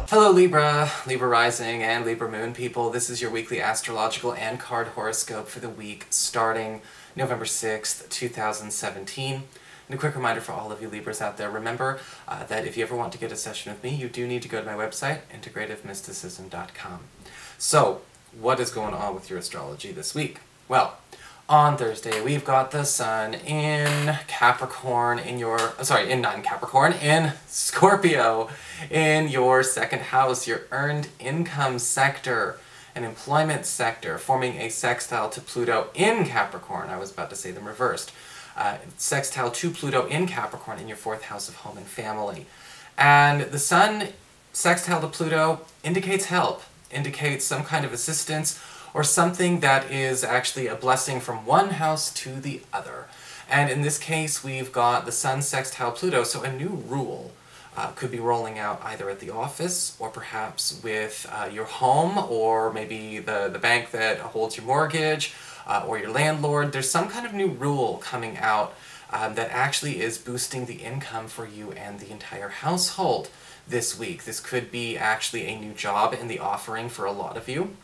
Hello Libra, Libra Rising, and Libra Moon people. This is your weekly astrological and card horoscope for the week starting November 6th, 2017. And a quick reminder for all of you Libras out there, remember that if you ever want to get a session with me, you do need to go to my website, integrativemysticism.com. So, what is going on with your astrology this week? Well, on Thursday, we've got the Sun in Capricorn in Scorpio, in your second house, your earned income sector and employment sector, forming a sextile to Pluto in Capricorn. I was about to say them reversed. Sextile to Pluto in Capricorn in your fourth house of home and family. And the Sun sextile to Pluto indicates help, indicates some kind of assistance, or something that is actually a blessing from one house to the other. And in this case, we've got the Sun sextile Pluto, so a new rule could be rolling out either at the office, or perhaps with your home, or maybe the bank that holds your mortgage, or your landlord. There's some kind of new rule coming out that actually is boosting the income for you and the entire household this week. This could be actually a new job in the offering for a lot of you.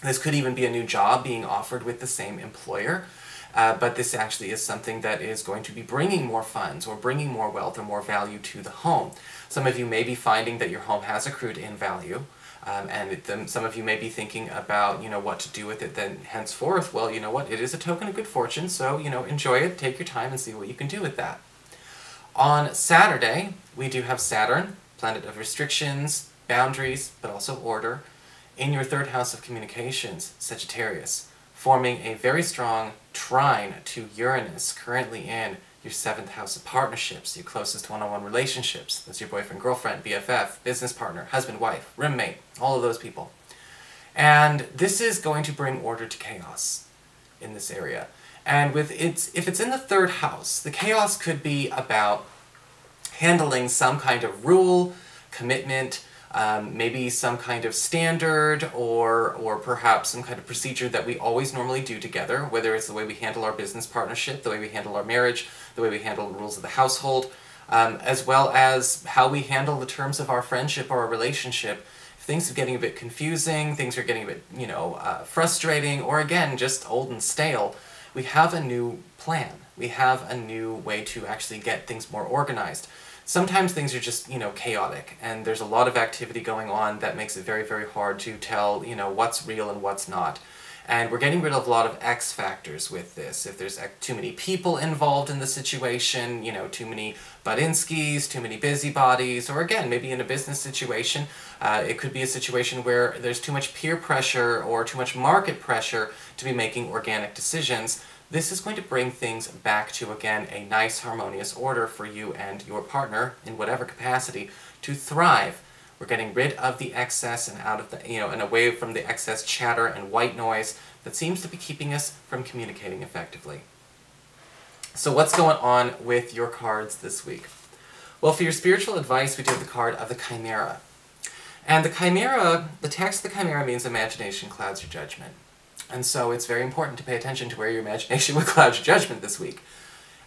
This could even be a new job being offered with the same employer, but this actually is something that is going to be bringing more funds or bringing more wealth or more value to the home. Some of you may be finding that your home has accrued in value, and some of you may be thinking about, what to do with it then henceforth. Well, you know what, it is a token of good fortune, so, enjoy it, take your time and see what you can do with that. On Saturday, we do have Saturn, planet of restrictions, boundaries, but also order, in your third house of communications, Sagittarius, forming a very strong trine to Uranus, currently in your seventh house of partnerships, your closest one-on-one relationships. That's your boyfriend, girlfriend, BFF, business partner, husband, wife, roommate, all of those people. And this is going to bring order to chaos in this area. And if it's in the third house, the chaos could be about handling some kind of rule, commitment, maybe some kind of standard or perhaps some kind of procedure that we always normally do together, whether it's the way we handle our business partnership, the way we handle our marriage, the way we handle the rules of the household, as well as how we handle the terms of our friendship or our relationship. If things are getting a bit confusing, things are getting a bit, frustrating, or again, just old and stale, we have a new plan. We have a new way to actually get things more organized. Sometimes things are just, chaotic, and there's a lot of activity going on that makes it very, very hard to tell, what's real and what's not. And we're getting rid of a lot of X factors with this. If there's too many people involved in the situation, too many Budinskis, too many busybodies, or again, maybe in a business situation, it could be a situation where there's too much peer pressure or too much market pressure to be making organic decisions. This is going to bring things back to, again, a nice harmonious order for you and your partner, in whatever capacity, to thrive. We're getting rid of the excess and out of the, and away from the excess chatter and white noise that seems to be keeping us from communicating effectively. So what's going on with your cards this week? Well, for your spiritual advice, we do have the card of the Chimera. And the Chimera, the text of the Chimera means imagination clouds your judgment. And so it's very important to pay attention to where your imagination will cloud your judgment this week.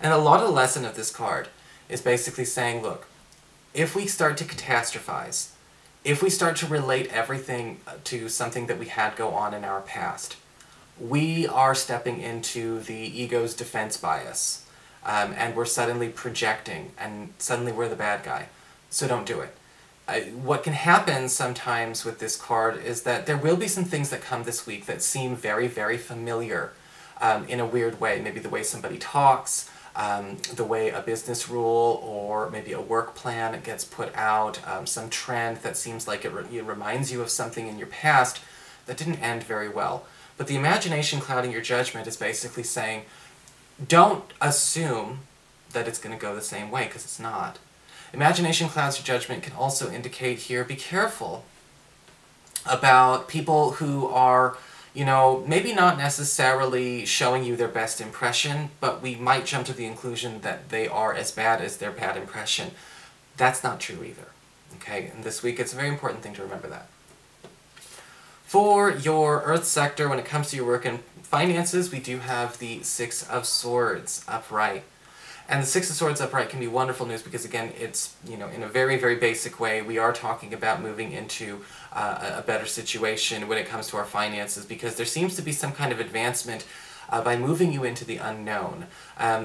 And a lot of the lesson of this card is basically saying, look, if we start to catastrophize, if we start to relate everything to something that we had go on in our past, we are stepping into the ego's defense bias, and we're suddenly projecting, and suddenly we're the bad guy. So don't do it. What can happen sometimes with this card is that there will be some things that come this week that seem very, very familiar in a weird way. Maybe the way somebody talks, the way a business rule or maybe a work plan gets put out, some trend that seems like it reminds you of something in your past that didn't end very well. But the imagination clouding your judgment is basically saying, don't assume that it's going to go the same way, because it's not. Imagination clouds your judgment can also indicate here, be careful about people who are, maybe not necessarily showing you their best impression, but we might jump to the conclusion that they are as bad as their bad impression. That's not true either, okay? And this week it's a very important thing to remember that. For your Earth sector, when it comes to your work and finances, we do have the Six of Swords upright. And the Six of Swords upright can be wonderful news because, again, it's, you know, in a very, very basic way, we are talking about moving into a better situation when it comes to our finances, because there seems to be some kind of advancement by moving you into the unknown.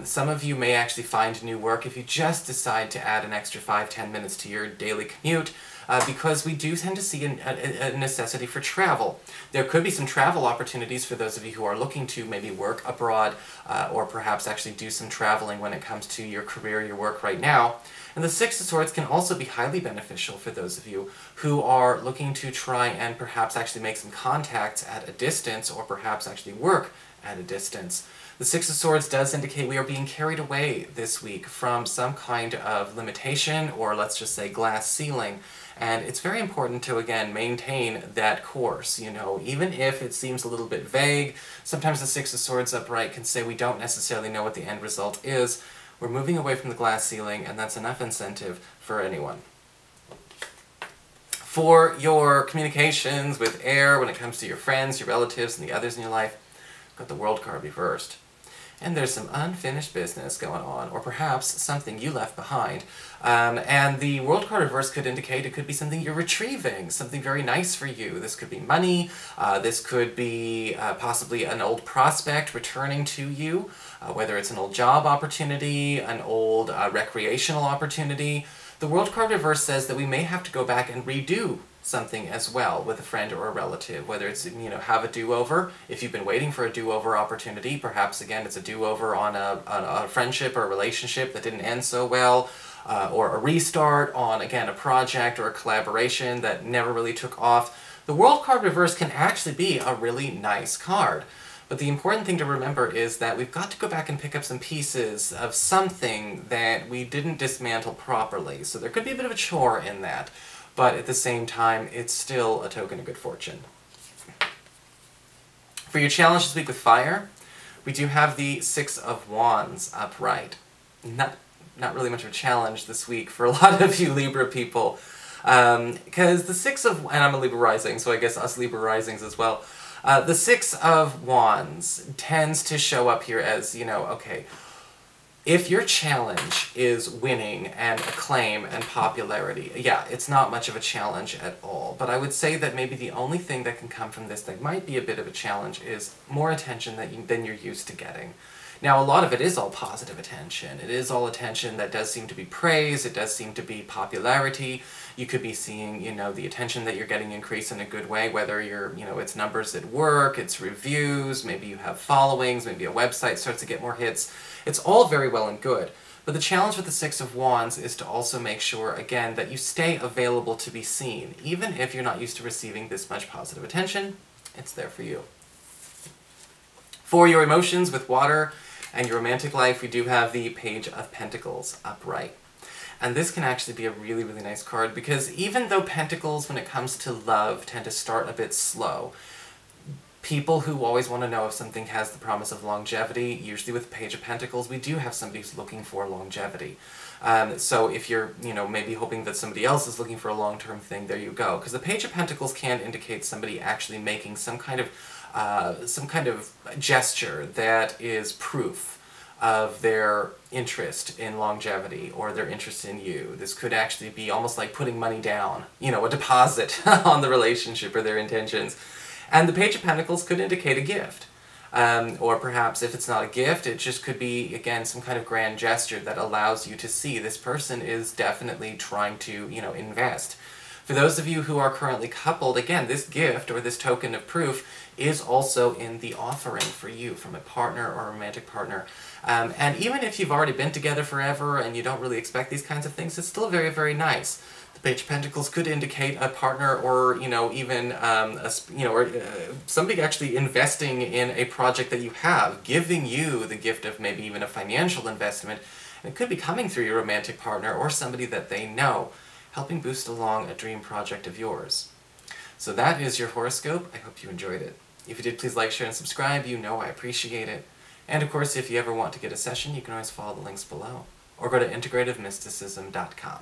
Some of you may actually find new work if you just decide to add an extra 5-10 minutes to your daily commute, because we do tend to see a necessity for travel. There could be some travel opportunities for those of you who are looking to maybe work abroad, or perhaps actually do some traveling when it comes to your career, your work right now. And the Six of Swords can also be highly beneficial for those of you who are looking to try and perhaps actually make some contacts at a distance, or perhaps actually work at a distance. The Six of Swords does indicate we are being carried away this week from some kind of limitation, or let's just say glass ceiling. And it's very important to, again, maintain that course, you know, even if it seems a little bit vague. Sometimes the Six of Swords upright can say we don't necessarily know what the end result is. We're moving away from the glass ceiling, and that's enough incentive for anyone. For your communications with air, when it comes to your friends, your relatives, and the others in your life, got the World card reversed. And there's some unfinished business going on, or perhaps something you left behind. And the World card reverse could indicate it could be something you're retrieving, something very nice for you. This could be money, this could be possibly an old prospect returning to you, whether it's an old job opportunity, an old recreational opportunity. The World card reverse says that we may have to go back and redo something as well with a friend or a relative, whether it's, you know, have a do-over. If you've been waiting for a do-over opportunity, perhaps again it's a do-over on a friendship or a relationship that didn't end so well, or a restart on, again, a project or a collaboration that never really took off. The World card reverse can actually be a really nice card. But the important thing to remember is that we've got to go back and pick up some pieces of something that we didn't dismantle properly. So there could be a bit of a chore in that. But at the same time, it's still a token of good fortune. For your challenge this week with fire, we do have the Six of Wands upright. Not really much of a challenge this week for a lot of you Libra people. Because the Six of... and I'm a Libra rising, so I guess us Libra risings as well. The Six of Wands tends to show up here as, you know, okay, if your challenge is winning and acclaim and popularity, yeah, it's not much of a challenge at all. But I would say that maybe the only thing that can come from this that might be a bit of a challenge is more attention than you're used to getting. Now, a lot of it is all positive attention. It is all attention that does seem to be praise, it does seem to be popularity. You could be seeing, you know, the attention that you're getting increase in a good way, whether you're, you know, it's numbers at work, it's reviews, maybe you have followings, maybe a website starts to get more hits. It's all very well and good. But the challenge with the Six of Wands is to also make sure, again, that you stay available to be seen. Even if you're not used to receiving this much positive attention, it's there for you. For your emotions with water and your romantic life, we do have the Page of Pentacles upright. And this can actually be a really, really nice card, because even though Pentacles, when it comes to love, tend to start a bit slow, people who always want to know if something has the promise of longevity, usually with Page of Pentacles, we do have somebody who's looking for longevity. So if you're, you know, maybe hoping that somebody else is looking for a long-term thing, there you go. Because the Page of Pentacles can indicate somebody actually making some kind of gesture that is proof of their interest in longevity or their interest in you. This could actually be almost like putting money down, you know, a deposit on the relationship or their intentions. And the Page of Pentacles could indicate a gift. Or perhaps if it's not a gift, it just could be, again, some kind of grand gesture that allows you to see this person is definitely trying to, you know, invest. For those of you who are currently coupled, again, this gift or this token of proof is also in the offering for you from a partner or a romantic partner. And even if you've already been together forever and you don't really expect these kinds of things, it's still very, very nice. The Page of Pentacles could indicate a partner, or, you know, even somebody actually investing in a project that you have, giving you the gift of maybe even a financial investment. And it could be coming through your romantic partner or somebody that they know, helping boost along a dream project of yours. So that is your horoscope. I hope you enjoyed it. If you did, please like, share, and subscribe. You know I appreciate it. And of course, if you ever want to get a session, you can always follow the links below, or go to integrativemysticism.com.